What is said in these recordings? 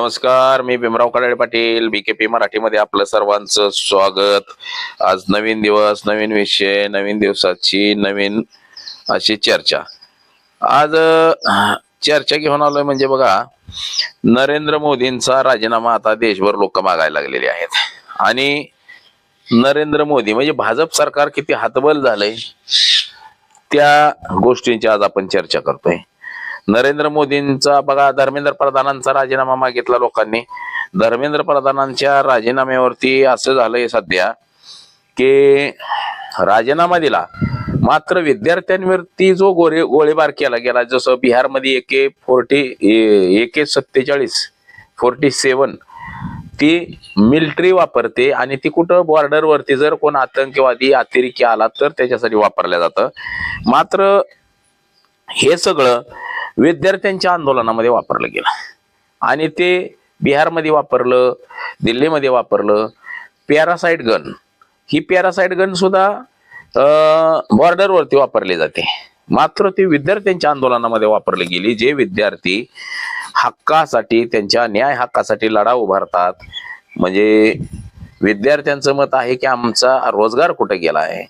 नमस्कार, मी भीमराव कडाळे पाटील, बीकेपी मराठीमध्ये आपलं सर्वांचं स्वागत. आज नवीन दिवस, नवीन विषय, नवीन दिवसाची नवीन अशी चर्चा. आज चर्चा घेऊन आलोय म्हणजे बघा, नरेंद्र मोदींचा राजीनामा आता देशभर लोक मागायला लागलेले आहेत. आणि नरेंद्र मोदी म्हणजे भाजप सरकार किती हतबल झालंय त्या गोष्टींची आज आपण चर्चा करतोय. नरेंद्र मोदींचा बघा, धर्मेंद्र प्रधानांचा राजीनामा मागितला लोकांनी. धर्मेंद्र प्रधानांच्या राजीनाम्यावरती असं झालंय सध्या की राजीनामा दिला, मात्र विद्यार्थ्यांवरती जो गोळीबार केला गेला, जसं बिहारमध्ये AK-47 ती मिलिटरी वापरते आणि ती कुठं बॉर्डरवरती जर कोण आतंकवादी अतिरेकी आला तर त्याच्यासाठी वापरलं जातं. मात्र हे सगळं विद्यार्थ्यांच्या आंदोलनामध्ये वापरलं गेलं आणि ते बिहारमध्ये वापरलं, दिल्लीमध्ये वापरलं. पॅरासाइट गन, ही पॅरासाइट गन सुद्धा बॉर्डरवरती वापरली जाते, मात्र ती विद्यार्थ्यांच्या आंदोलनामध्ये वापरली गेली. जे विद्यार्थी हक्कासाठी, त्यांच्या न्याय हक्कासाठी लढा उभारतात, म्हणजे विद्यार्थ्यांचं मत आहे की आमचा रोजगार कुठे गेला आहे.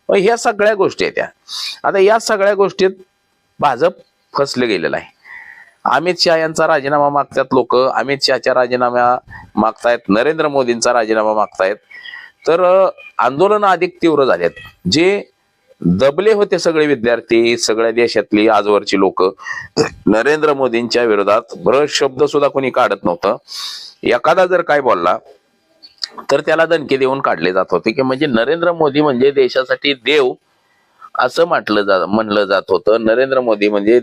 ह्या सगळ्या गोष्टी आहेत त्या. आता या सगळ्या गोष्टीत भाजप फसले गेलेलं आहे. अमित शहा यांचा राजीनामा मागतात लोक, अमित शहाच्या राजीनामा मागतायत, नरेंद्र मोदींचा राजीनामा मागतायत. तर आंदोलन अधिक तीव्र झालेत. जे दबले होते सगळे विद्यार्थी, सगळ्या देशातली आजवरची लोक, नरेंद्र मोदींच्या विरोधात भ्रष्ट शब्द सुद्धा कोणी काढत नव्हतं. एखादा जर काय बोलला तर त्याला दणके देऊन काढले जात होते, की म्हणजे नरेंद्र मोदी म्हणजे देशासाठी देव असं म्हणलं जात होतं. नरेंद्र मोदी म्हणजे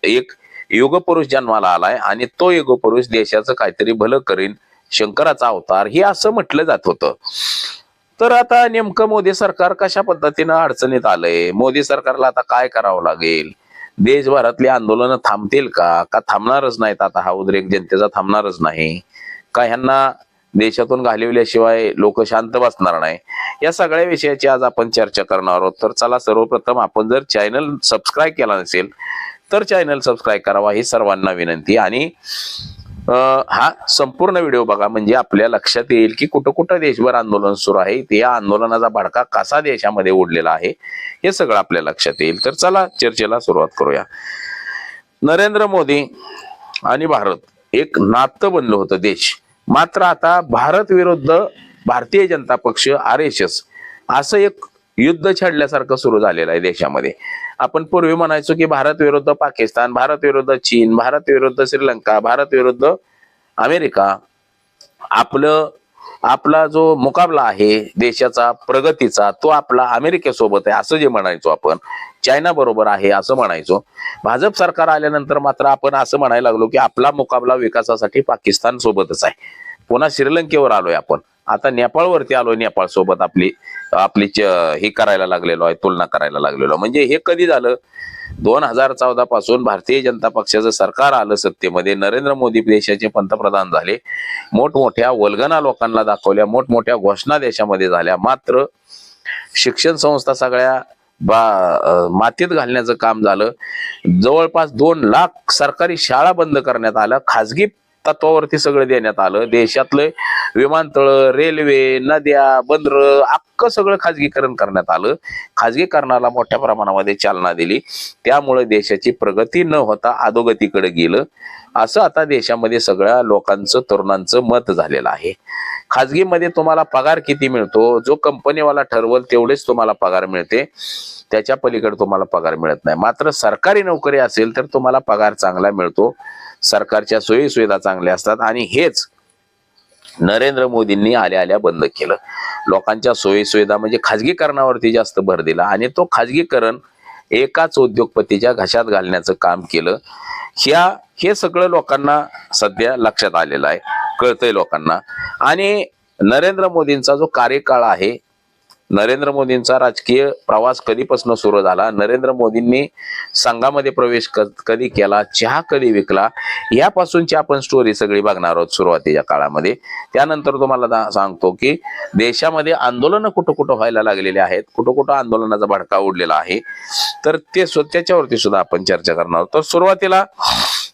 एक युगपुरुष जन्माला आलाय आणि तो युगपुरुष देशाचं काहीतरी भलं करीन, शंकराचा अवतार, हे असं म्हटलं जात होतं. तर आता नेमकं मोदी सरकार कशा पद्धतीनं अडचणीत आलंय, मोदी सरकारला आता काय करावं लागेल, देशभरातली आंदोलनं थांबतील का थांबणारच नाहीत, आता हा उद्रेक जनतेचा थांबणारच नाही का, ह्यांना देशातून घालवल्याशिवाय लोक शांत बसणार नाही, या सगळ्या विषयाची आज आपण चर्चा करणार आहोत. तर चला, सर्वप्रथम आपण जर चॅनल सबस्क्राईब केला नसेल तर चॅनल सबस्क्राईब करावा, ही सर्वांना विनंती. आणि हा संपूर्ण व्हिडिओ बघा, म्हणजे आपल्या लक्षात येईल की कुठं कुठं देशभर आंदोलन सुरू आहे, या आंदोलनाचा भडका कसा देशामध्ये उडलेला आहे, हे सगळं आपल्या लक्षात येईल. तर चला चर्चेला सुरुवात करूया. नरेंद्र मोदी आणि भारत एक नातं बनलं होतं देश, मात्र आता भारत विरुद्ध भारतीय जनता पक्ष, RSS असं एक युद्ध छेडल्यासारखं सुरू झालेलं आहे देशामध्ये. आपण पूर्वी म्हणायचो की भारत विरुद्ध पाकिस्तान, भारत विरुद्ध चीन, भारत विरुद्ध श्रीलंका, भारत विरुद्ध अमेरिका. आपला जो मुकाबला आहे देशाचा प्रगतीचा, तो आपला अमेरिकेसोबत आहे असं जे म्हणायचो आपण, चायना बरोबर आहे असं म्हणायचो. भाजप सरकार आल्यानंतर मात्र आपण असं म्हणायला लागलो की आपला मुकाबला विकासासाठी पाकिस्तान सोबतच आहे. पुन्हा श्रीलंकेवर आलोय आपण, आता नेपाळवरती आलोय, नेपाळ सोबत आपली हे करायला लागलेलो आहे, तुलना करायला लागलेलो. म्हणजे हे कधी झालं, 2014 पासून भारतीय जनता पक्षाचं सरकार आलं सत्तेमध्ये, नरेंद्र मोदी देशाचे पंतप्रधान झाले, मोठमोठ्या वल्गना लोकांना दाखवल्या, मोठमोठ्या घोषणा देशामध्ये झाल्या, मात्र शिक्षण संस्था सगळ्या मातीत घालण्याचं काम झालं. जवळपास 2 लाख सरकारी शाळा बंद करण्यात आल्या, खाजगी तत्वावरती सगळं देण्यात आलं. देशातलं विमानतळ, रेल्वे, नद्या, बंदर अख्खं सगळं खाजगीकरण करण्यात आलं. खाजगीकरणाला मोठ्या प्रमाणामध्ये चालना दिली, त्यामुळे देशाची प्रगती न होता अधोगतीकडे गेलं, असं आता देशामध्ये सगळ्या लोकांचं, तरुणांचं मत झालेलं आहे. खाजगीमध्ये तुम्हाला पगार किती मिळतो, जो कंपनीवाला ठरवल तेवढेच तुम्हाला पगार मिळते, त्याच्या पलीकडे तुम्हाला पगार मिळत नाही. मात्र सरकारी नोकरी असेल तर तुम्हाला पगार चांगला मिळतो, सरकारच्या सोयी सुविधा चांगल्या असतात. आणि हेच नरेंद्र मोदींनी आल्या बंद केलं. लोकांच्या सोयी सुविधा म्हणजे खाजगीकरणावरती जास्त भर दिला आणि तो खाजगीकरण एकाच उद्योगपतीच्या घशात घालण्याचं काम केलं. हे सगळं लोकांना सध्या लक्षात आलेलं आहे, कळतंय लोकांना. आणि नरेंद्र मोदींचा जो कार्यकाळ आहे, नरेंद्र मोदींचा राजकीय प्रवास कधीपासून सुरू झाला, नरेंद्र मोदींनी संघामध्ये प्रवेश कधी केला, चहा कधी विकला, यापासूनची आपण स्टोरी सगळी बघणार आहोत सुरुवातीच्या काळामध्ये. त्यानंतर तुम्हाला सांगतो की देशामध्ये आंदोलन कुठं कुठं व्हायला लागलेले आहेत, कुठं कुठं आंदोलनाचा भडका उडलेला आहे, तर त्याच्यावरती सुद्धा आपण चर्चा करणार आहोत. तर सुरुवातीला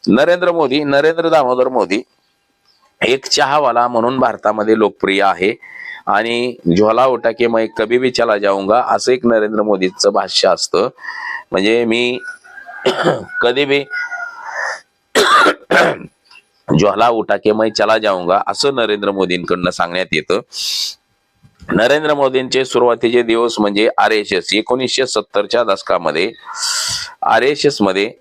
नरेंद्र दामोदर मोदी एक चहावाला म्हणून भारतामध्ये लोकप्रिय आहे आणि झोला उठा के मैं कभी भी चला जाऊंगा असं एक नरेंद्र मोदींचं भाष्य असतं. म्हणजे मी कधी भी ज्वाला उठा के मैं चला जाऊंगा असं नरेंद्र मोदींकडनं सांगण्यात येतं. नरेंद्र मोदींचे सुरुवातीचे दिवस म्हणजे RSS 1970च्या दशकामध्ये RSS मध्ये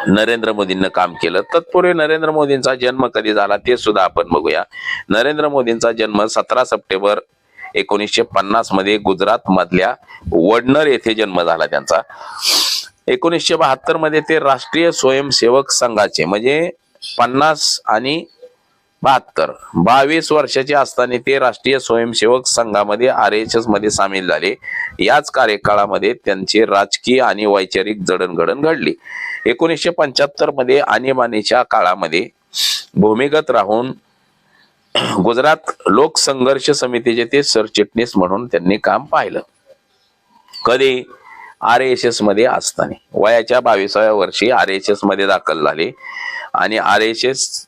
नरेंद्र मोदींना काम केलं. तत्पूर्वी नरेंद्र मोदींचा जन्म कधी झाला ते सुद्धा आपण बघूया. नरेंद्र मोदींचा जन्म 17 सप्टेंबर 1950 मध्ये गुजरात मधल्या वडनर येथे जन्म झाला त्यांचा. 1972 मध्ये ते राष्ट्रीय स्वयंसेवक संघाचे म्हणजे 50 आणि 72 22 वर्षाचे असताना ते राष्ट्रीय स्वयंसेवक संघामध्ये RSS मध्ये सामील झाले. याच कार्यकाळामध्ये त्यांची राजकीय आणि वैचारिक जडणघडण घडली. 1975 मध्ये आणीबाणीच्या काळामध्ये भूमिगत राहून गुजरात लोक संघर्ष समितीचे ते सरचिटणीस म्हणून त्यांनी काम पाहिलं. कधी RSS मध्ये असताना वयाच्या 22व्या वर्षी RSS मध्ये दाखल झाले आणि RSS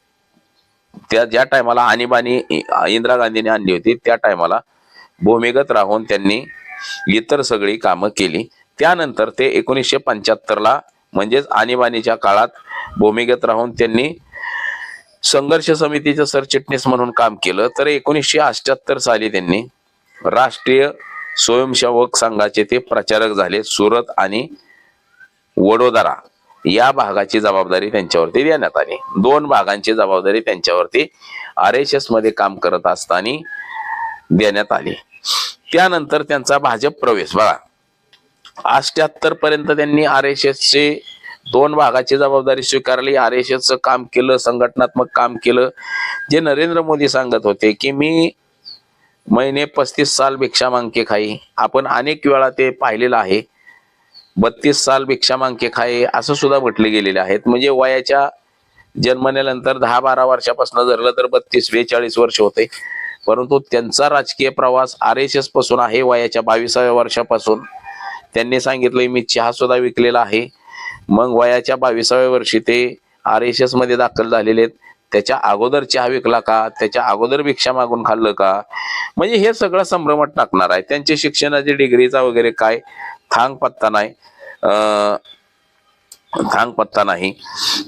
त्या ज्या टायमाला आणीबाणी इंदिरा गांधीने आणली होती त्या टायमाला भूमिगत राहून त्यांनी इतर सगळी कामं केली. त्यानंतर ते 1975 ला म्हणजेच आणीबाणीच्या काळात भूमिगत राहून त्यांनी संघर्ष समितीचे सरचिटणीस म्हणून काम केलं. तर 1978 साली त्यांनी राष्ट्रीय स्वयंसेवक संघाचे ते प्रचारक झाले. सुरत आणि वडोदरा या भागाची जबाबदारी त्यांच्यावरती देण्यात आली. 2 भागांची जबाबदारी त्यांच्यावरती RSS मध्ये काम करत असताना देण्यात आली. त्यानंतर त्यांचा भाजप प्रवेश बघा 78 पर्यंत त्यांनी RSS चे 2 भागाची जबाबदारी स्वीकारली. RSS चं काम केलं, संघटनात्मक काम केलं. जे नरेंद्र मोदी सांगत होते की मी महिने 35 साल भिक्षा मांग खाई, आपण अनेक वेळा ते पाहिलेलं आहे. 32 साल भिक्षा मांग खाई असं सुद्धा म्हटले गेलेले आहेत. म्हणजे वयाच्या जन्मल्यानंतर 10-12 वर्षापासून धरलं तर 32-42 वर्ष होते. परंतु त्यांचा राजकीय प्रवास RSS पासून आहे. वयाच्या 22व्या वर्षापासून त्यांनी सांगितलंय मी चहा सुद्धा विकलेला आहे. मग वयाच्या 22व्या वर्षी ते RSS मध्ये दाखल झालेले आहेत. त्याच्या अगोदर चहा विकला का, त्याच्या अगोदर भिक्षा मागून खाल्लं का, म्हणजे हे सगळं संभ्रमात टाकणार आहे. त्यांचे शिक्षणाची डिग्रीचा वगैरे काय थांग पत्ता नाही.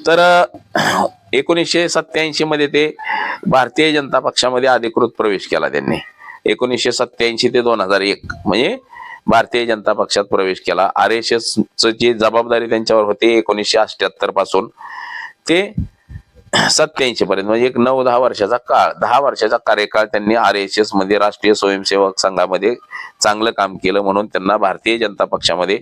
तर 1987 मध्ये ते भारतीय जनता पक्षामध्ये अधिकृत प्रवेश केला त्यांनी. 1987 ते 2001 म्हणजे भारतीय जनता पक्षात प्रवेश केला. RSS ची जबाबदारी त्यांच्यावर होती 1978 पासून ते 87 पर्यंत म्हणजे एक 9-10 वर्षाचा काळ, 10 वर्षाचा कार्यकाळ त्यांनी RSS मध्ये राष्ट्रीय स्वयंसेवक संघामध्ये चांगलं काम केलं म्हणून त्यांना भारतीय जनता पक्षामध्ये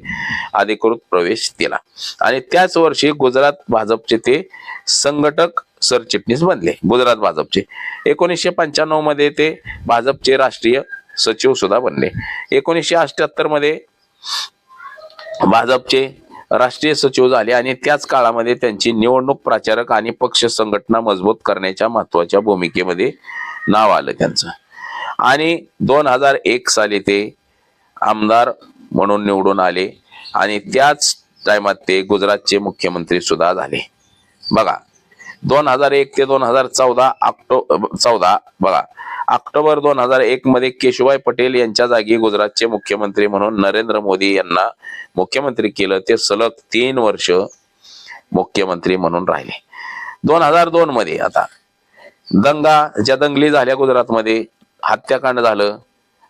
अधिकृत प्रवेश दिला. आणि त्याच वर्षी गुजरात भाजपचे ते संघटक सरचिटणीस बनले गुजरात भाजपचे. 1995 मध्ये ते भाजपचे राष्ट्रीय सचिव सुद्धा बनले. 1978 मध्ये भाजपचे राष्ट्रीय सचिव झाले आणि त्याच काळामध्ये त्यांची निवडणूक प्रचारक आणि पक्ष संघटना मजबूत करण्याच्या महत्वाच्या भूमिकेमध्ये नाव आलं त्यांचं. आणि 2001 साली ते आमदार म्हणून निवडून आले आणि त्याच टाइमात ते गुजरातचे मुख्यमंत्री सुद्धा झाले. बघा 2001 ते 2014 बघा ऑक्टोबर 2001 मध्ये केशुभाई पटेल यांच्या जागी गुजरातचे मुख्यमंत्री म्हणून नरेंद्र मोदी यांना मुख्यमंत्री केलं. ते सलग 3 वर्ष मुख्यमंत्री म्हणून राहिले. 2002 मध्ये आता ज्या दंगली झाल्या गुजरातमध्ये, हत्याकांड झालं.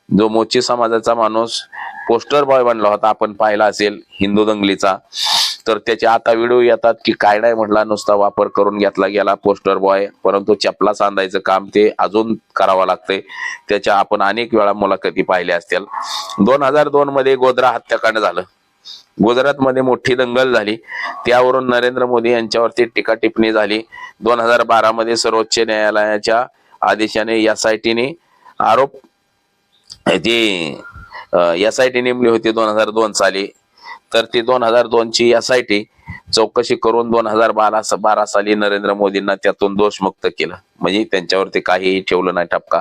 जो मोची समाजाचा माणूस पोस्टर बॉय बनला होता, आपण पाहिला असेल हिंदू दंगलीचा, तर त्याचे आता व्हिडिओ येतात की काय नाही म्हटला, नुसता वापर करून घेतला गेला पोस्टर बॉय, परंतु चपला सांधायचं काम ते अजून करावं लागतंय. त्याच्या आपण अनेक वेळा मुलाखती पाहिल्या असतील. 2002 मध्ये गोध्रा हत्याकांड झालं. गुजरातमध्ये मोठी दंगल झाली. त्यावरून नरेंद्र मोदी यांच्यावरती टीका टिप्पणी झाली. 2012 मध्ये सर्वोच्च न्यायालयाच्या आदेशाने SIT ने SIT नेमली होती 2002 साली. तर ती 2002 ची SIT चौकशी करून 2012 साली नरेंद्र मोदींना त्यातून दोषमुक्त केलं. म्हणजे त्यांच्यावरती काहीही ठेवलं नाही ठपका.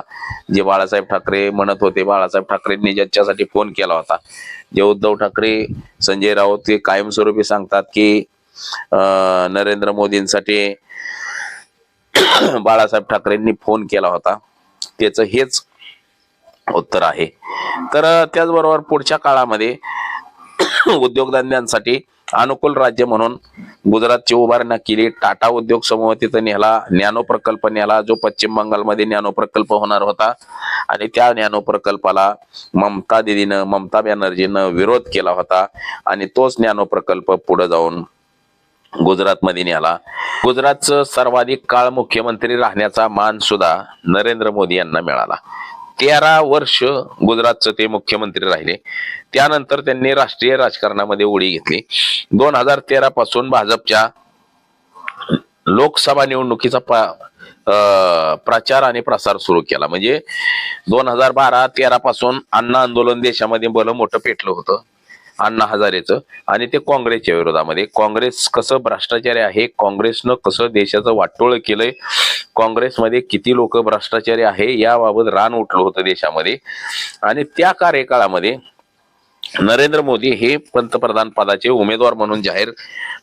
जे बाळासाहेब ठाकरे म्हणत होते, बाळासाहेब ठाकरेंनी ज्याच्यासाठी फोन केला होता, जे उद्धव ठाकरे संजय राऊत ते कायमस्वरूपी सांगतात की नरेंद्र मोदींसाठी बाळासाहेब ठाकरेंनी फोन केला होता, त्याचं हेच उत्तर आहे. तर त्याचबरोबर पुढच्या काळामध्ये उद्योगधंद्यांसाठी अनुकूल राज्य म्हणून गुजरातची उभारणी केली. टाटा उद्योग समूह तिथं नेला, नॅनो प्रकल्प नेला, जो पश्चिम बंगालमध्ये नॅनो प्रकल्प होणार होता. आणि त्या नॅनो प्रकल्पाला ममता बॅनर्जीनं विरोध केला होता आणि तोच नॅनो प्रकल्प पुढे जाऊन गुजरातमध्ये नेला. गुजरातचं सर्वाधिक काळ मुख्यमंत्री राहण्याचा मान सुद्धा नरेंद्र मोदी यांना मिळाला. 13 वर्ष गुजरातचं ते मुख्यमंत्री राहिले. त्यानंतर त्यांनी राष्ट्रीय राजकारणामध्ये उडी घेतली. 2013 पासून भाजपच्या लोकसभा निवडणुकीचा प्रचार आणि प्रसार सुरू केला. म्हणजे 2012-13 पासून अण्णा आंदोलन देशामध्ये भलं मोठं पेटलं होतं अण्णा हजारेचं, आणि ते काँग्रेसच्या विरोधामध्ये. काँग्रेस कसं भ्रष्टाचारी आहे, काँग्रेसनं कसं देशाचं वाटोळं केलंय, काँग्रेसमध्ये किती लोक भ्रष्टाचारी आहे याबाबत रान उठलं होतं देशामध्ये. आणि त्या कार्यकाळामध्ये नरेंद्र मोदी हे पंतप्रधान पदाचे उमेदवार म्हणून जाहीर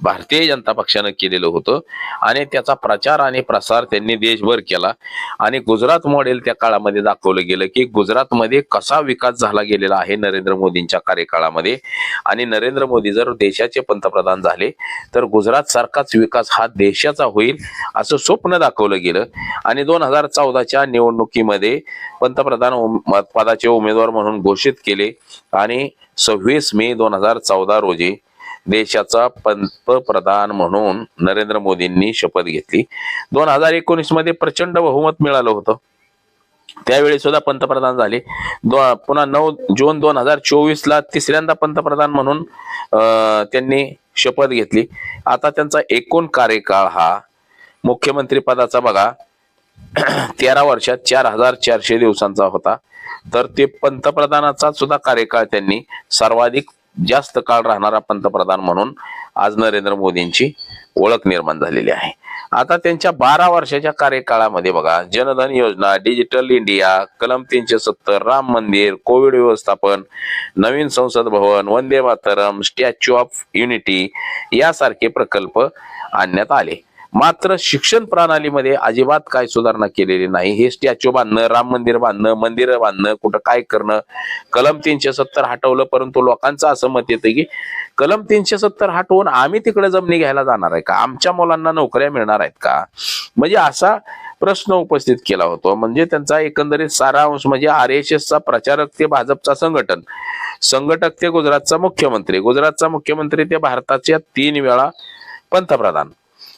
भारतीय जनता पक्षानं केलेलं होतं आणि त्याचा प्रचार आणि प्रसार त्यांनी देशभर केला. आणि गुजरात मॉडेल त्या काळामध्ये दाखवलं गेलं की गुजरातमध्ये कसा विकास झाला गेलेला आहे नरेंद्र मोदींच्या कार्यकाळामध्ये. आणि नरेंद्र मोदी जर देशाचे पंतप्रधान झाले तर गुजरात सारखाच विकास हा देशाचा होईल असं स्वप्न दाखवलं गेलं. आणि 2014च्या निवडणुकीमध्ये पंतप्रधान पदाचे उमेदवार म्हणून घोषित केले आणि 26 मे 2014 रोजी देशाचा पंतप्रधान म्हणून नरेंद्र मोदींनी शपथ घेतली. 2019 मध्ये प्रचंड बहुमत मिळालं होतं, त्यावेळी सुद्धा पंतप्रधान झाले. पुन्हा 9 जून 2024 तिसऱ्यांदा पंतप्रधान म्हणून त्यांनी शपथ घेतली. आता त्यांचा एकूण कार्यकाळ हा मुख्यमंत्री पदाचा बघा 13 वर्षात 4400 दिवसांचा होता. तर ते पंतप्रधानाचा सुद्धा कार्यकाळ त्यांनी सर्वाधिक जास्त काळ राहणारा पंतप्रधान म्हणून आज नरेंद्र मोदींची ओळख निर्माण झालेली आहे. आता त्यांच्या 12 वर्षाच्या कार्यकाळामध्ये बघा जनधन योजना, डिजिटल इंडिया, कलम 370, राम मंदिर, कोविड व्यवस्थापन, नवीन संसद भवन, Vande Mataram, Statue of Unity यासारखे प्रकल्प आणण्यात आले. मात्र शिक्षण प्रणालीमध्ये अजिबात काय सुधारणा केलेली नाही. हे स्टॅच्यू बांधणं, राम मंदिर बांधणं, मंदिरं बांधणं, कुठं काय करणं, कलम 370 हटवलं. परंतु लोकांचं असं मत येतं की कलम 370 हटवून आम्ही तिकडे जमिनी घ्यायला जाणार आहे का, आमच्या मुलांना नोकऱ्या मिळणार आहेत का, म्हणजे असा प्रश्न उपस्थित केला होतो. म्हणजे त्यांचा एकंदरीत सारांश म्हणजे RSSचा प्रचारक ते भाजपचा संघटक ते गुजरातचा मुख्यमंत्री ते भारताच्या 3 वेळा पंतप्रधान,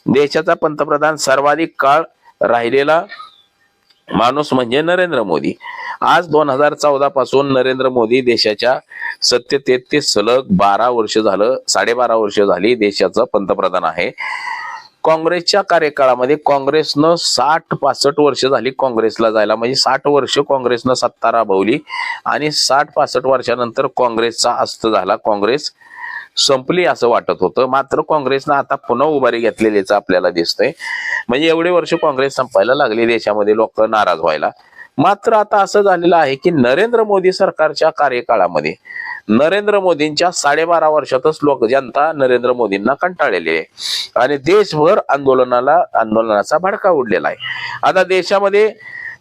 देशाचा पंतप्रधान सर्वाधिक काळ राहिलेला माणूस म्हणजे नरेंद्र मोदी. आज 2014 पासून नरेंद्र मोदी देशाच्या सत्तेत ते सलग 12 वर्ष झालं, 12.5 वर्ष झाली देशाचा पंतप्रधान आहे. काँग्रेसच्या कार्यकाळामध्ये काँग्रेसनं 60-65 वर्ष झाली काँग्रेसला जायला, म्हणजे 60 वर्ष काँग्रेसनं सत्ता राबवली आणि 60-65 वर्षानंतर काँग्रेसचा अस्त झाला, काँग्रेस संपली असं वाटत होतं. मात्र काँग्रेसनं आता पुन्हा उभारी घेतलेलीच आपल्याला दिसतंय. म्हणजे एवढे वर्ष काँग्रेस संपायला लागली, देशामध्ये लोक नाराज व्हायला. मात्र आता असं झालेलं आहे की नरेंद्र मोदी सरकारच्या कार्यकाळामध्ये नरेंद्र मोदींच्या 12.5 वर्षातच जनता नरेंद्र मोदींना कंटाळलेली आहे आणि देशभर आंदोलनाचा भडका उडलेला आहे. आता देशामध्ये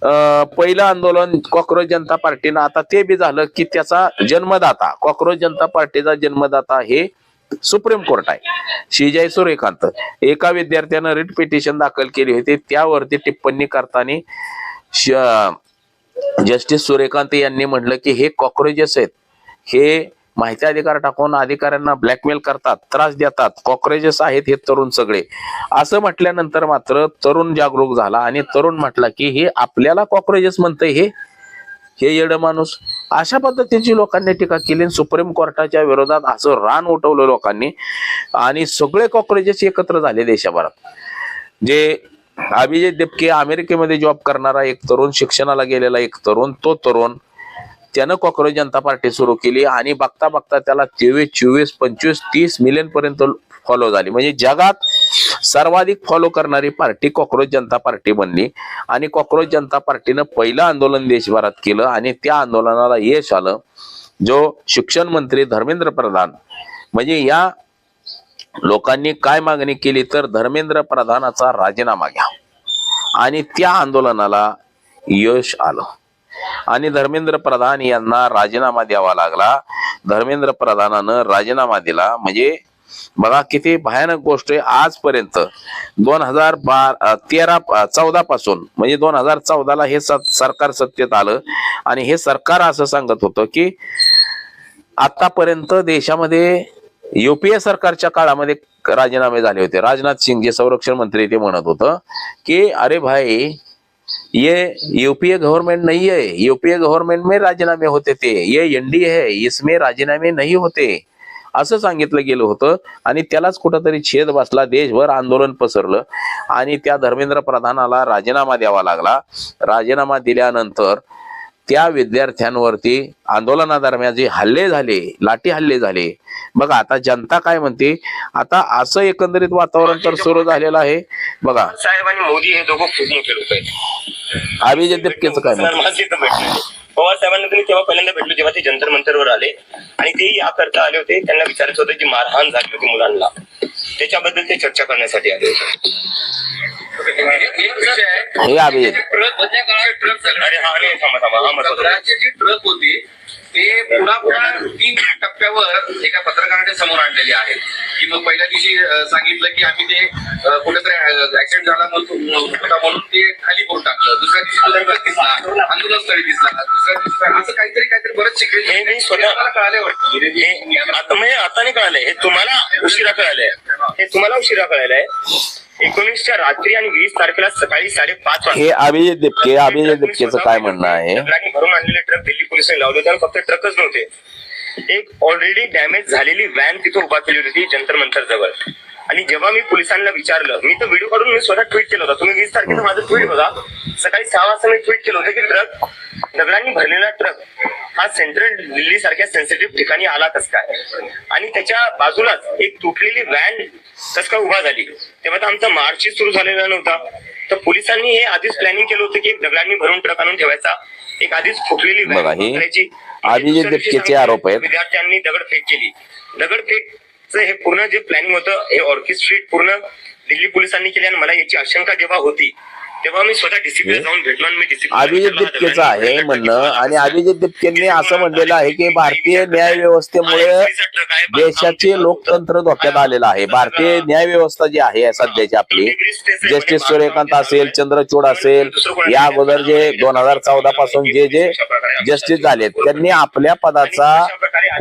पहिलं आंदोलन कॉक्रोच जनता पार्टीनं, आता ते बी झालं की त्याचा जन्मदाता, कॉक्रोच जनता पार्टीचा जन्मदाता हे सुप्रीम कोर्ट आहे. श्रीजय सूर्यकांत, एका विद्यार्थ्यानं रिट पिटिशन दाखल केली होती, त्यावरती टिप्पणी करताना जस्टिस सूर्यकांत यांनी म्हटलं की हे कॉक्रोचेस आहेत, हे माहिती अधिकार टाकून अधिकाऱ्यांना ब्लॅकमेल करतात, त्रास देतात, कॉक्रोचेस आहेत हे तरुण सगळे, असं म्हटल्यानंतर मात्र तरुण जागरूक झाला आणि तरुण म्हटला की हे आपल्याला कॉक्रोचेस म्हणतंय हे येडं माणूस. अशा पद्धतीची लोकांनी टीका केली. सुप्रीम कोर्टाच्या विरोधात असं रान उठवलं लोकांनी आणि सगळे कॉक्रोचेस एकत्र झाले देशभरात. जे अभिजित दिपके अमेरिकेमध्ये जॉब करणारा एक तरुण, शिक्षणाला गेलेला एक तरुण, तो तरुण त्यानं कॉक्रोच जनता पार्टी सुरू केली आणि बघता बघता त्याला 23, 24, 25, 30 मिलियन पर्यंत फॉलो झाली. म्हणजे जगात सर्वाधिक फॉलो करणारी पार्टी कॉक्रोच जनता पार्टी बनली आणि कॉक्रोच जनता पार्टीनं पहिलं आंदोलन देशभरात केलं आणि त्या आंदोलनाला यश आलं. जो शिक्षण मंत्री धर्मेंद्र प्रधान, म्हणजे या लोकांनी काय मागणी केली तर धर्मेंद्र प्रधानाचा राजीनामा घ्या आणि त्या आंदोलनाला यश आलं आणि धर्मेंद्र प्रधान यांना राजीनामा द्यावा लागला. धर्मेंद्र प्रधानानं राजीनामा दिला. म्हणजे बघा किती भयानक गोष्ट आहे. आजपर्यंत 2014 पासून म्हणजे 2014ला हे सरकार सत्तेत आलं आणि हे सरकार असं सांगत होतं की आतापर्यंत देशामध्ये युपीए सरकारच्या काळामध्ये राजीनामे झाले होते. राजनाथ सिंग जे संरक्षण मंत्री ते म्हणत होतं की अरे भाई ये यूपीए गवर्नमेंट नहीं है, यूपीए गवर्नमेंट में राजीनामे होते थे, ये एनडीए है इसमें राजीनामे नहीं होते असं सांगितलं गेलं होतं. आणि त्यालाच कुठंतरी छेद बसला. देशभर आंदोलन पसरलं आणि त्या धर्मेंद्र प्रधानाला राजीनामा द्यावा लागला. राजीनामा दिल्यानंतर त्या विद्यार्थ्यांवरती आंदोलनादरम्यान जे हल्ले झाले, लाठी हल्ले झाले. बघा आता जनता काय म्हणते. आता असं एकंदरीत वातावरण तर सुरू झालेलं आहे. बघा साहेब आणि मोदी हे दोघं खूप मोठे लोक आहेत. अभिजित देपकेचं काय म्हणणं? पवार साहेबांना तुम्ही तेव्हा पहिल्यांदा भेटलो जेव्हा ते जंतर मंतरवर आले आणि तेही याकरता आले होते. त्यांना विचारायचं होतं की मारहाण झाली होती मुलांना, त्याच्याबद्दल ते चर्चा करण्यासाठी आले होते. हे अभिजित अरे हा नाही थांबा हा महत्वाचा. जी ट्रक होती ते पुन्हा 3 टप्प्यावर एका पत्रकाराने समोर आणलेली आहे की मग पहिल्या दिवशी सांगितलं की आम्ही ते कुठेतरी ऍक्सिडेंट झाला म्हणून ते खाली करून टाकलं. दुसऱ्या दिवशी तो रंगच दिसला, आंदोलनस्थळी दिसला. दुसऱ्या दिवशी असं काहीतरी बरंच शिकले. हे मी स्वतः कळाले आता नाही कळालंय. हे तुम्हाला उशिरा कळालंय. हे तुम्हाला उशिरा कळालंय. 19च्या रात्री आणि 20 तारखेला सकाळी 5:30 वाजता हे अभिजित देपकेचं काय म्हणणं आहे? भरून आणलेले ट्रक दिल्ली पोलिसांनी लावले होते आणि फक्त ट्रकच नव्हते, एक ऑलरेडी डॅमेज झालेली व्हॅन तिथे उभा केली होती जंतर मंतर जवळ. आणि जेव्हा मी पोलिसांना विचारलं, मी तर व्हिडिओ काढून मी स्वतः ट्विट केलं होतं. तुम्ही 20 तारखेला माझं ट्विट बघा. सकाळी 6 वाजता मी ट्विट केलं होतं की ट्रक दगडांनी भरलेला ट्रक हा सेंट्रल दिल्ली सारख्या सेन्सिटिव्ह ठिकाणी आला कस काय, आणि त्याच्या बाजूलाच एक तुटलेली व्हॅन कस काय उभा झाली. तेव्हा तर आमचा मार्च सुरू झालेला नव्हता. तर पोलिसांनी हे आधीच प्लॅनिंग केलं होतं की एक दगडांनी भरून ट्रक आणून ठेवायचा, एक आधीच फुटलेली व्हॅन करायची. अभिजित देपकेचे आरोप आहेत. विद्यार्थ्यांनी दगडफेक केली. दगडफेकचं हे पूर्ण जे प्लॅनिंग होतं हे ऑर्केस्ट्रेट पूर्ण दिल्ली पोलिसांनी केली. आणि मला याची आशंका जेव्हा होती तेव्हा मी स्वतः डिसिप्लिन जाऊन भेटलो आणि मी अभिजित देपकेचं आहे म्हणणं. आणि अभिजित देपकेंनी असं म्हणलेलं आहे की भारतीय न्याय व्यवस्थेमुळे देशाचे लोकतंत्र धोक्यात आलेलं आहे. भारतीय न्याय व्यवस्था जी आहे सध्याची आपली, जस्टिस सूर्यकांत असेल, चंद्रचूड असेल, या अगोदर जे 2014 पासून जे जस्टिस झाले त्यांनी आपल्या पदाचा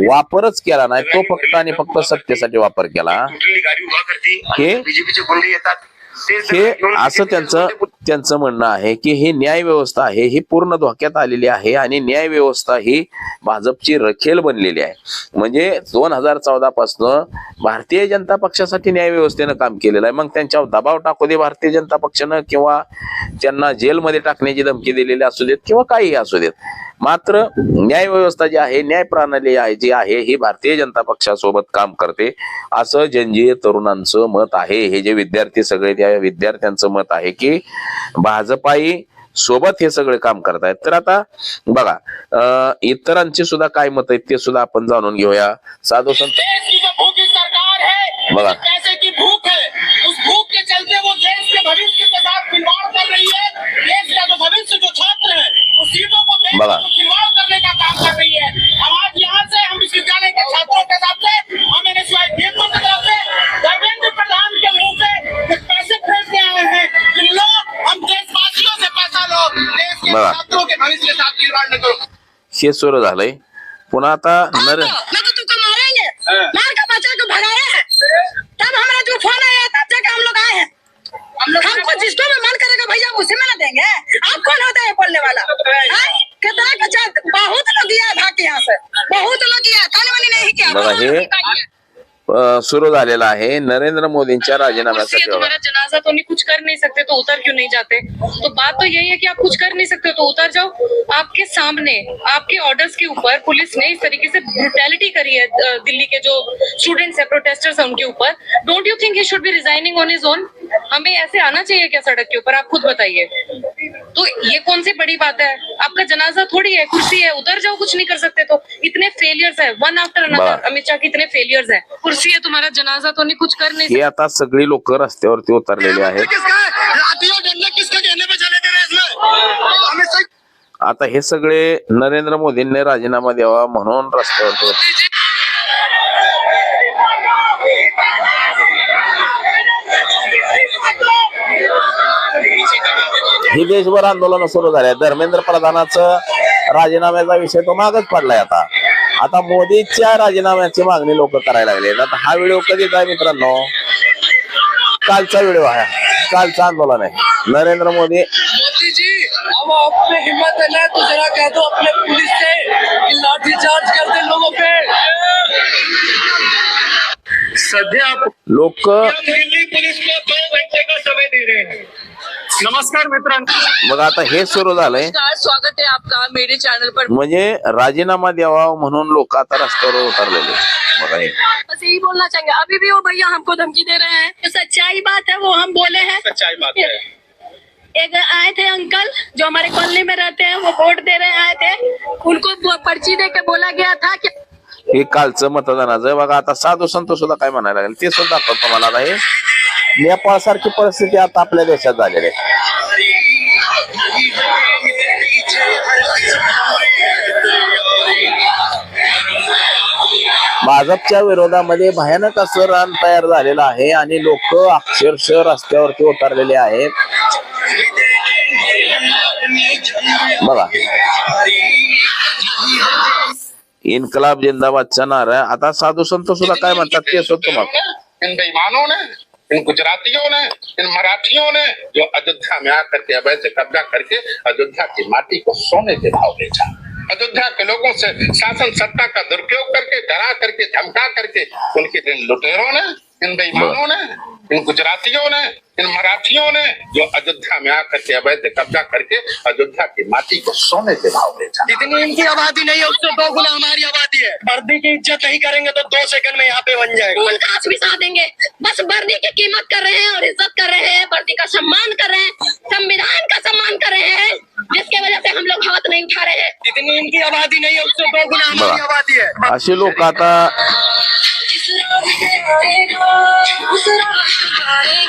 वापरच केला नाही. तो फक्त आणि फक्त सत्तेसाठी वापर केला. गाडी उभा करते, हे बीजेपीचे गुंडे येतात. हे असं त्यांचं म्हणणं आहे की ही न्याय व्यवस्था आहे ही पूर्ण धोक्यात आलेली आहे आणि न्याय व्यवस्था ही भाजपची रखेल बनलेली आहे. म्हणजे 2014 पासून भारतीय जनता पक्षासाठी न्याय व्यवस्थेनं काम केलेलं आहे. मग त्यांच्यावर दबाव टाकू दे भारतीय जनता पक्षानं, किंवा त्यांना जेलमध्ये टाकण्याची धमकी दिलेली असू देत किंवा काही असू देत, मात्र न्याय व्यवस्था जी आहे, न्याय प्रणाली आहे जी आहे ही भारतीय जनता पक्षासोबत काम करते असं जनजीय तरुणांचं मत आहे. हे जे विद्यार्थी सगळे त्या विद्यार्थ्यांचं मत आहे की भाजपाई सोबत हे सगळे काम करतायत. तर आता बघा इतरांचे सुद्धा काय मत आहेत ते सुद्धा आपण जाणून घेऊया. साधू संत बघा पैसे की भूख है, उस भूख के चलते वो देश के भविष्य के साथ खिलवाड़ कर रही है. देश का जो भविष्य जो छात्र है उस सीटों को खिलवाड़ करने का काम कर रही है. हम आज यहाँ से हम विश्वविद्यालय के छात्रों के साथ से हम NSYPM की तरफ से धर्मेंद्र प्रधान के मुंह से पैसे खरीदने आए हैं कि लो हम देशवासियों से पैसा लो, देश के छात्रों के भविष्य के साथ खिलवाड़ न करो. हे सुरू झालंय. पुन्हा आता तुमको मारेंगे, मार के बच्चे को भगाए हैं. तब हमारा जो फोन आया तब जाके हम लोग आए हैं. हमको जिसको भी मन करेगा भैया उसी में ना देंगे. आप कौन होता है बोलने वाला? कितना बच्चा, बहुत लोग गया भाग के यहाँ से, बहुत लोग गया, खाने वाली नहीं किया. बघा हे सुरू झालेला आहे नरेंद्र मोदींच्या राजीनाम्यासाठी. तुम्हारा जनाजा तो नहीं कुछ कर नहीं सकते तो उतर क्यों नहीं जाते? तो बात तो यही है कि आप कुछ कर नहीं सकते तो उतर जाओ. आपके सामने आपके ऑर्डर्स के ऊपर पुलिस ने इस तरीके से ब्रुटैलिटी करी है दिल्ली के जो स्टूडेंट्स है, प्रोटेस्टर्स है, उनके ऊपर. Don't you think he should be resigning on his on? हमें ऐसे आना चाहिए क्या सड़क के ऊपर? आप खुद बताइए. तो ये कौन सी बड़ी बात है? आपका जनाजा थोड़ी है, कुर्सी है, उतर जाओ. कुछ नहीं कर सकते तो इतने फेलियर्स है, one after another. Amit Shah के इतने फेलियर्स है. कुर्सी है, तुम्हारा जनाजा तो नहीं कुछ कर नहीं. हे आता सगळी लोक रस्त्यावरती उतरले. उतरलेले आहेत. आता हे सगळे नरेंद्र मोदींनी राजीनामा द्यावा म्हणून रस्त्यावर होते. ही देशभर आंदोलन सुरू झाले. धर्मेंद्र प्रधानाचं राजीनाम्याचा विषय तो मागच पडलाय. आता मोदीच्या राजीनाम्याची मागणी लोक करायला लागले. आता हा व्हिडिओ कधीचा आहे मित्रांनो? कालचा व्हिडिओ आहे, कालचं आंदोलन आहे. नरेंद्र मोदी जी अब अपने हिम्मत है ना तो जरा कह दो अपने पुलिस से कि लाठी चार्ज कर दे लोगों पे. सध्या लोक दिल्ली पुलिस को 2 घंटे का समय दे रहे हैं. नमस्कार मित्रांनो. मग आता हे सुरू झालंय. स्वागत है आपका मेरे चैनल पर. म्हणजे राजीनामा द्यावा म्हणून लोक आता रस्त्यावर उतरलेले. बघा हे बस यही बोलना चाहेंगे. अभी भी वो भैया हमको धमकी दे रहे हैं. तो सच्चाई बात है, वो हम बोले हैं. सच्चाई बात है. एक आए थे अंकल जो हमारे कॉलोनी में रहते हैं, वो वोट दे रहे आए थे. उनको पर्ची दे के बोला गया था कि हे कालचं मतदानाचं. बघा आता साधू संत सुद्धा काय म्हणायला लागेल ते सुद्धा दाखवतो तुम्हाला. आता हे नेपाळ सारखी परिस्थिती आता आपल्या देशात झालेली आहे. भाजपच्या विरोधामध्ये भयानक असं रण तयार झालेलं आहे आणि लोक अक्षरशः रस्त्यावरती उतरलेले आहेत. बघा इन्कलाब जिंदाबादचा नारा. आता साधू संत सुद्धा काय म्हणतात ते सुद्धा तुम्हाला. इन बेईमानों ने, इन गुजरातियों ने, इन मराठियों ने जो अयोध्या में आकर के अवैध कब्जा करके अयोध्या की माटी को सोने के भाव बेचा. अयोध्या के लोगों से शासन सत्ता का दुरुपयोग करके, डरा करके, धमका करके उनके इन लुटेरों ने, इन बेईमानों ने, इन गुजरातियों ने, इन मराठियों ने जो अयोध्या में आकर के अवैध कब्जा करके अयोध्या की माटी को सोने के भाव बेचा. जितनी इनकी आबादी नहीं है उससे 2 गुना हमारी आबादी है. वर्दी की इज्जत नहीं करेंगे तो 2 सेकंड में यहाँ पे बन जाएगा. उनका बिसा देंगे. बस वर्दी की कीमत कर रहे हैं और इज्जत कर रहे हैं, वर्दी का सम्मान कर रहे हैं, संविधान का सम्मान कर रहे हैं, जिसके वजह से हम लोग हाथ नहीं उठा रहे हैं. जितनी इनकी आबादी नहीं है उससे 2 गुना हमारी आबादी है. असे लोक आता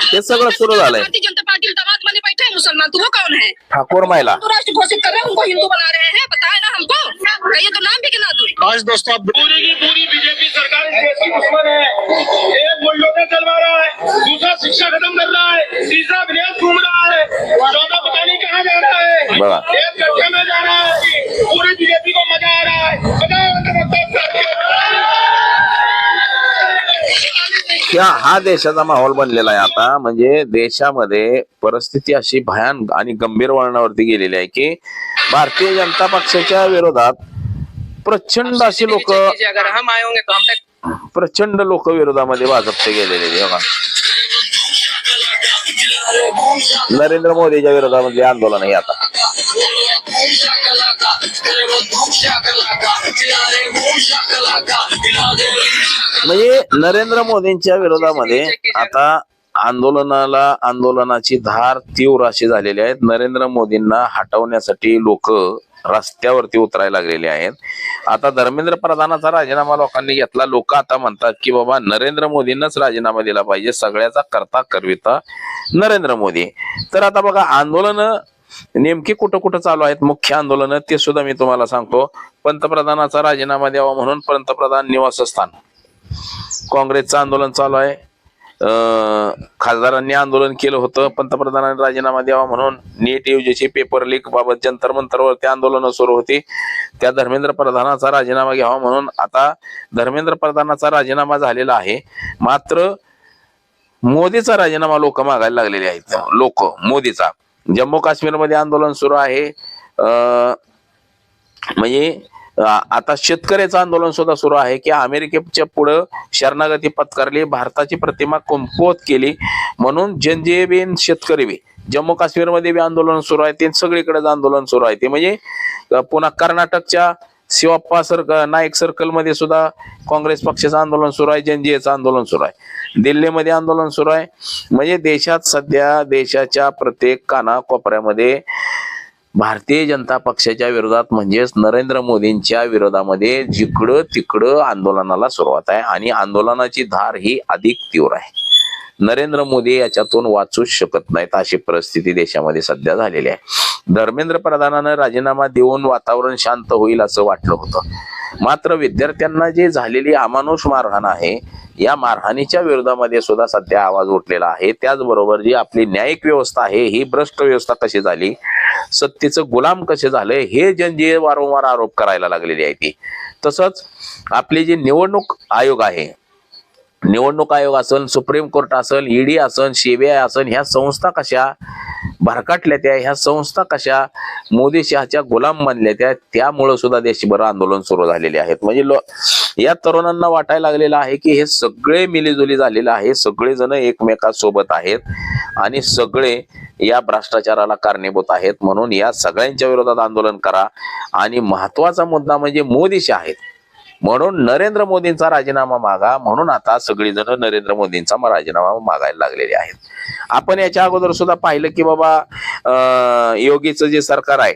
हे सगळं सुरू झालंय. भारतीय जनता पार्टी दामाद बने बैठे हैं मुसलमान, तो वो कौन है? ठाकूर महिला हिंदू राष्ट्र घोषित कर रहे हैं, उनको हिंदू बना रहे हैं. बताए ना हमको, कहिए तो नाम भी गिना दो. आज दोस्तों आप पूरी की पूरी बीजेपी सरकार इस देश की दुश्मन है. एक बुलडोजर चलवा रहा है, दूसरा शिक्षा खत्म कर रहा है, तीसरा विदेश घूम रहा है, चौथा पता नहीं कहाँ जा रहा है, बघा एक कट्टे में जा रहा है. पूरी बीजेपी को मजा आ रहा है. क्या हा देशाचा माहोल बनलेला आहे आता. म्हणजे देशामध्ये परिस्थिती अशी भयान आणि गंभीर वळणावरती गेलेली आहे की भारतीय जनता पक्षाच्या विरोधात प्रचंड अशी लोक, अगर हम आए होंगे तो हम तक प्रचंड लोक विरोधामध्ये भाजपचे गेलेले आहेत. बघा नरेंद्र मोदीच्या विरोधामध्ये आंदोलन आहे आता. म्हणजे नरेंद्र मोदींच्या विरोधामध्ये आता आंदोलनाची धार तीव्र अशी झालेली आहे. नरेंद्र मोदींना हटवण्यासाठी लोक रस्त्यावरती उतरायला लागलेले आहेत. आता धर्मेंद्र प्रधानाचा राजीनामा लोकांनी घेतला. लोक आता म्हणतात की बाबा नरेंद्र मोदींनाच राजीनामा दिला पाहिजे, सगळ्याचा करता करविता नरेंद्र मोदी. तर आता बघा आंदोलन नेमकी कुठं कुठं चालू आहेत, मुख्य आंदोलन ते सुद्धा मी तुम्हाला सांगतो. पंतप्रधानाचा राजीनामा द्यावा म्हणून पंतप्रधान निवासस्थान काँग्रेसचं आंदोलन चालू आहे. खासदारांनी आंदोलन केलं होतं पंतप्रधानांनी राजीनामा द्यावा म्हणून. नीट यूजीसी पेपर लीक बाबत जंतर मंतरवरती आंदोलन सुरू होती. त्या धर्मेंद्र प्रधानाचा राजीनामा घ्यावा म्हणून आता धर्मेंद्र प्रधानाचा राजीनामा झालेला आहे. मात्र मोदीचा राजीनामा लोक मागायला लागलेले आहेत. लोक मोदीचा जम्मू काश्मीरमध्ये आंदोलन सुरू आहे. म्हणजे आता शेतकऱ्याचं आंदोलन सुद्धा सुरू आहे की अमेरिकेच्या पुढे शरणागती पत्करली, भारताची प्रतिमा कमकुवत केली म्हणून जनजीय बी शेतकरी बी जम्मू काश्मीरमध्ये बी आंदोलन सुरू आहे. ते सगळीकडेच आंदोलन सुरू आहे. ते म्हणजे पुन्हा कर्नाटकच्या शिवप्पा नाईक सर्कल मध्ये सुद्धा काँग्रेस पक्षाचं आंदोलन सुरू आहे, जनजीयचं आंदोलन सुरू आहे, दिल्लीमध्ये आंदोलन सुरू आहे. म्हणजे देशात सध्या देशाच्या प्रत्येक कानाकोपऱ्यामध्ये भारतीय जनता पक्षाच्या विरोधात म्हणजेच नरेंद्र मोदींच्या विरोधामध्ये जिकडं तिकडं आंदोलनाला सुरुवात आहे आणि आंदोलनाची धार ही अधिक तीव्र आहे. नरेंद्र मोदी याच्यातून वाचूच शकत नाहीत अशी परिस्थिती देशामध्ये सध्या झालेली आहे. धर्मेंद्र प्रधानानं राजीनामा देऊन वातावरण शांत होईल असं वाटलं होतं, मात्र विद्यार्थ्यांना जे झालेली अमानुष मारहाण आहे या मारहाणीच्या विरोधामध्ये सुद्धा सध्या आवाज उठलेला आहे. त्याचबरोबर जी आपली न्यायिक व्यवस्था आहे ही भ्रष्ट व्यवस्था कशी झाली, सत्तेचं गुलाम कसे झाले हे जे वारंवार आरोप करायला लागलेली आहे ती. तसंच आपले जे निवडणूक आयोग आहे, निवडणूक आयोग असेल, सुप्रीम कोर्ट असेल, ईडी असेल, सीबीआय असेल, ह्या संस्था कशा भरकटल्या त्या, ह्या संस्था कशा मोदी शहाच्या गुलाम बनल्या त्या, त्यामुळे सुद्धा देशभर आंदोलन सुरू झालेले आहेत. म्हणजे या तरुणांना वाटायला लागलेलं आहे की हे सगळे मिलीजुली झालेले आहे, सगळे जण एकमेकांसोबत आहेत आणि सगळे या भ्रष्टाचाराला कारणीभूत आहेत. म्हणून या सगळ्यांच्या विरोधात आंदोलन करा आणि महत्वाचा मुद्दा म्हणजे मोदी शहा आहेत म्हणून नरेंद्र मोदींचा राजीनामा मागा. म्हणून आता सगळीजण नरेंद्र मोदींचा राजीनामा मागायला लागलेले आहेत. आपण याच्या अगोदर सुद्धा पाहिलं की बाबा योगीचं जे सरकार आहे,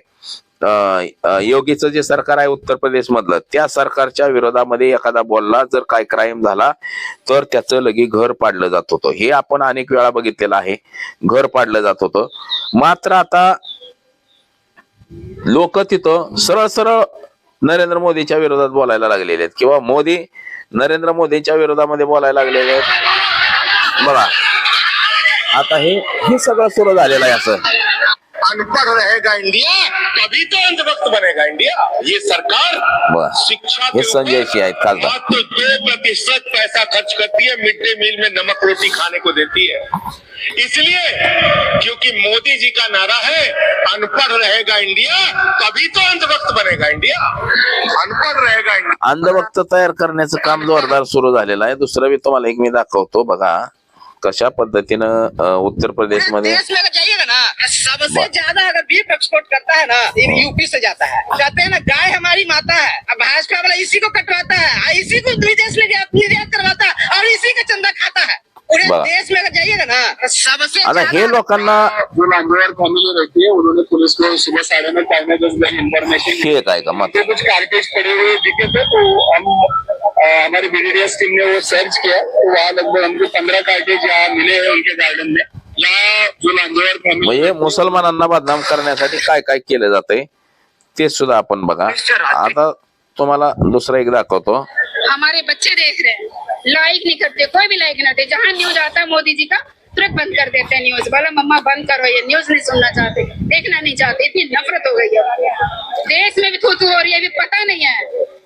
योगीचं जे सरकार आहे उत्तर प्रदेश मधलं, त्या सरकारच्या विरोधामध्ये एखादा बोलला जर काय क्राईम झाला तर त्याचं लगी घर पाडलं जात होतं. हे आपण अनेक वेळा बघितलेलं आहे, घर पाडलं जात होतं. मात्र आता लोक तिथं सरळ सरळ नरेंद्र मोदीच्या विरोधात बोलायला लागलेले आहेत किंवा मोदी नरेंद्र मोदींच्या विरोधामध्ये बोलायला लागलेले आहेत. बघा आता हे सगळं सुरू झालेलं आहे. असं अनपढ़ रहेगा इंडिया तभी तो अंधभक्त बनेगा इंडिया। ये सरकार शिक्षा हे संजय सिंह आहेत खासदार. मात्र 2% पैसा खर्च करती है, मिड डे मील में नमक रोटी खाने को देती है, इसलिए क्योंकि मोदी जी का नारा है अनपढ़ रहेगा इंडिया तभी तो अंधभक्त बनेगा इंडिया। अनपढ़ रहेगा इंडिया, अंधभक्त तयार करण्याचं काम जोरदार सुरू झालेलं आहे. दुसरं मी तुम्हाला एक मी दाखवतो. बघा कशा पद्धतीनं उत्तर प्रदेश मध्ये देश में अगर जाइएगा ना, सबसे ज्यादा अगर बीफ एक्सपोर्ट करता है ना यूपी से जाता है। कहते हैं ना गाय हमारी माता है, अब भाजपा वाला इसी को कटवाता है, इसी को विदेश में निर्यात करवाता है और इसी का चंदा खाता है। पूरे देश में अगर जाइएगा ना सबसे आता हे लोकांना जो लांजेवार फैमिली रहती है उन्होंने पुलिस को सुबह 9:30 10 बजे इन्फॉर्मेशन हे काय का मत तो कुछ कार्टेज पड़े हुए दिखे थे, तो हम हमारी बीडीडीएस टीम ने वो सर्च किया, तो वहाँ लगभग हमको 15 कार्टेज यहाँ मिले हैं उनके गार्डन में। यहाँ जो लांजेवार फैमिली म्हणजे मुसलमानांना बदनाम करण्यासाठी काय काय केलं जातंय ते सुद्धा आपण बघा. आता तुम्हाला दुसरा एक दाखवतो. हमारे बच्चे देख रहे हैं, लाइक नहीं करते, कोई भी लाइक नहीं करते। जहाँ न्यूज आता है मोदी जी का तुरंत बंद कर देते हैं न्यूज। बोला मम्मा बंद करो, ये न्यूज नहीं सुनना चाहते, देखना नहीं चाहते। इतनी नफरत हो गई है, देश में भी थू थू हो रही है, अभी पता नहीं है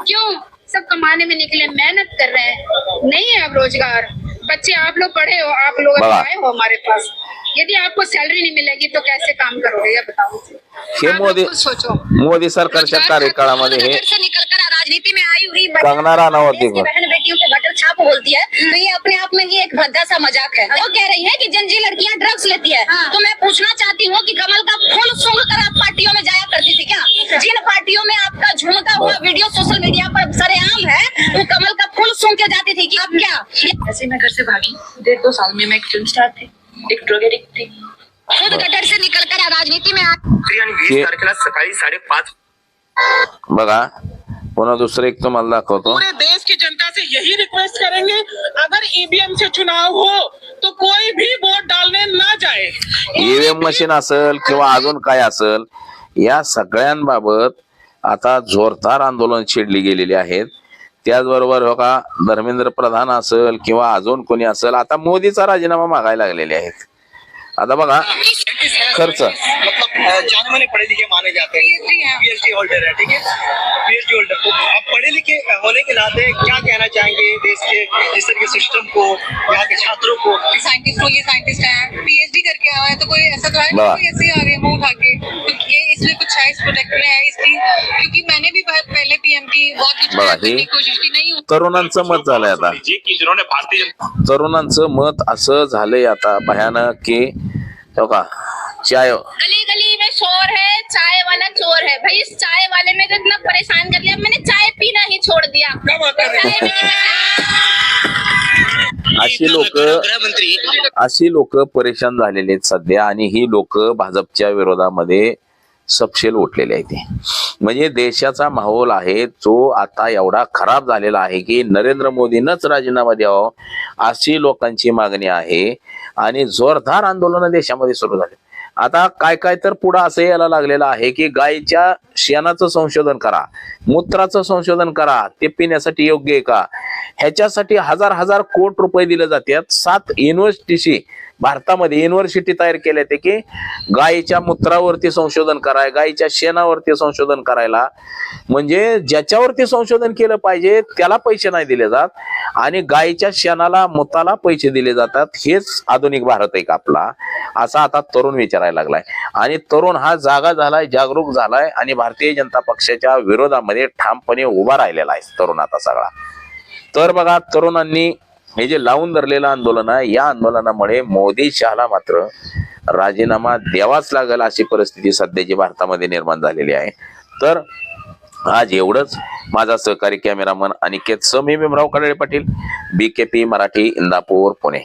क्यों। सब कमाने में निकले, मेहनत कर रहे हैं, नहीं है अब रोजगार। बच्चे आप लोग पढ़े हो, आप लोग आए हो हमारे पास, यदि आपको सैलरी नहीं मिलेगी तो कैसे काम करोगे ये बताओ। हे आप लोग मोदी खुद सोचो। मोदी सरकारच्या कार्यकाळामध्ये हे से निकलकर राजनीति में आई हुई कंगना राणावत देखो बहन बेटियों के बटर छाप बोलती है, तो ये अपने आप में ही एक भद्दा सा मजाक है। वो कह रही है कि जिन लड़कियां ड्रग्स लेती है, तो मैं पूछना चाहती हूँ कि कमल का फूल सूंघ कर आप पार्टियों में जाया करती थी क्या? जिन पार्टियों में आपका झूमता हुआ वीडियो सोशल मीडिया पर सरेआम है, वो कमल का फूल सूंघ के जाती थी कि अब क्या? ऐसे मैं घर से भागी 1.5-2 साल में। मैं एक फिल्म स्टार थी, एक ड्रग एडिक्ट थी, खुद गटर से निकलकर राजनीति में आणि 20 तारखेला सकाळी 5:30 बघा. पुन्हा दुसरं एक तुम्हाला दाखवतो. पूरे देश की जनता से यही रिक्वेस्ट करेंगे, अगर ईवीएम से चुनाव हो तो कोई भी वोट डालने ना जाए। ईव्हीएम मशीन असेल किंवा अजून काय असेल, या सगळ्यांबाबत आता जोरदार आंदोलन छेडली गेलेली आहेत. त्याचबरोबर हो का धर्मेंद्र प्रधान असेल किंवा अजून कोणी असेल आता मोदीचा राजीनामा मागायला लागलेले आहेत. आता बघा खर्च मतलब जाने माने पढ़े लिखे माने जाते हैं, पीएचडी होल्डर है, ठीक है, पीएचडी होल्डर। तो आप पढ़े लिखे होने के नाते क्या कहना चाहेंगे देश के जिस तरह के सिस्टम को, यहाँ के छात्रों को? साइंटिस्ट हो, ये साइंटिस्ट है, पीएचडी करके आया है, तो कोई ऐसा तो है वाह। कोई ऐसे आ रहे हैं मुंह उठा के, तो ये इसलिए कुछ है, इस प्रोटेक्ट में है इसकी, क्योंकि मैंने भी पहले पीएम की बहुत कुछ बघा, करने हे की कोशिश की, नहीं तरुणांचं मत झालंय आता. जी की जिन्होंने भारतीय तरुणांचं मत असं झालंय आता भयानक की हो का चाय गली गली में शोर है, चाय वाला चोर है। भाई इस चाय वाले ने तो इतना परेशान कर दिया, मैंने चाय पीना ही छोड़ दिया। अशी लोक परेशान झालेले आहेत सध्या आणि ही लोक भाजपच्या विरोधामध्ये सपशेल उठलेले आहे ते. म्हणजे देशाचा माहोल आहे जो आता एवढा खराब झालेला आहे की नरेंद्र मोदींनाच राजीनामा द्यावा अशी लोकांची मागणी आहे आणि जोरदार आंदोलन देशामध्ये सुरू झाले. आता काय काय तर पुढे असं यायला लागलेलं आहे की गायीच्या शेणाचं संशोधन करा, मूत्राचं संशोधन करा, ते पिण्यासाठी योग्य आहे का, ह्याच्यासाठी हजार हजार कोटी रुपये दिले जातात. 7 युनिव्हर्सिटीशी भारतामध्ये युनिव्हर्सिटी तयार केल्या ते की गायीच्या मूत्रावरती संशोधन कराय, गायीच्या शेणावरती संशोधन करायला. म्हणजे ज्याच्यावरती संशोधन केलं पाहिजे त्याला पैसे नाही दिले जात आणि गायीच्या शेणाला मुताला पैसे दिले जातात. हेच आधुनिक भारत आहे का आपला, असा आता तरुण विचारायला लागलाय. आणि तरुण हा जागा झालाय, जागरूक झालाय आणि भारतीय जनता पक्षाच्या विरोधामध्ये ठामपणे उभा राहिलेला आहे तरुण आता सगळा. तर बघा, तरुणांनी हे जे लावून धरलेलं आंदोलन आहे, या आंदोलनामुळे मोदी शहाला मात्र राजीनामा द्यावाच लागेल अशी परिस्थिती सध्याची भारतामध्ये निर्माण झालेली आहे. तर आज एवढंच. माझा सहकारी कॅमेरामन अनिकेत सह, मी भीमराव कडाळे पाटील, BKP मराठी, इंदापूर, पुणे.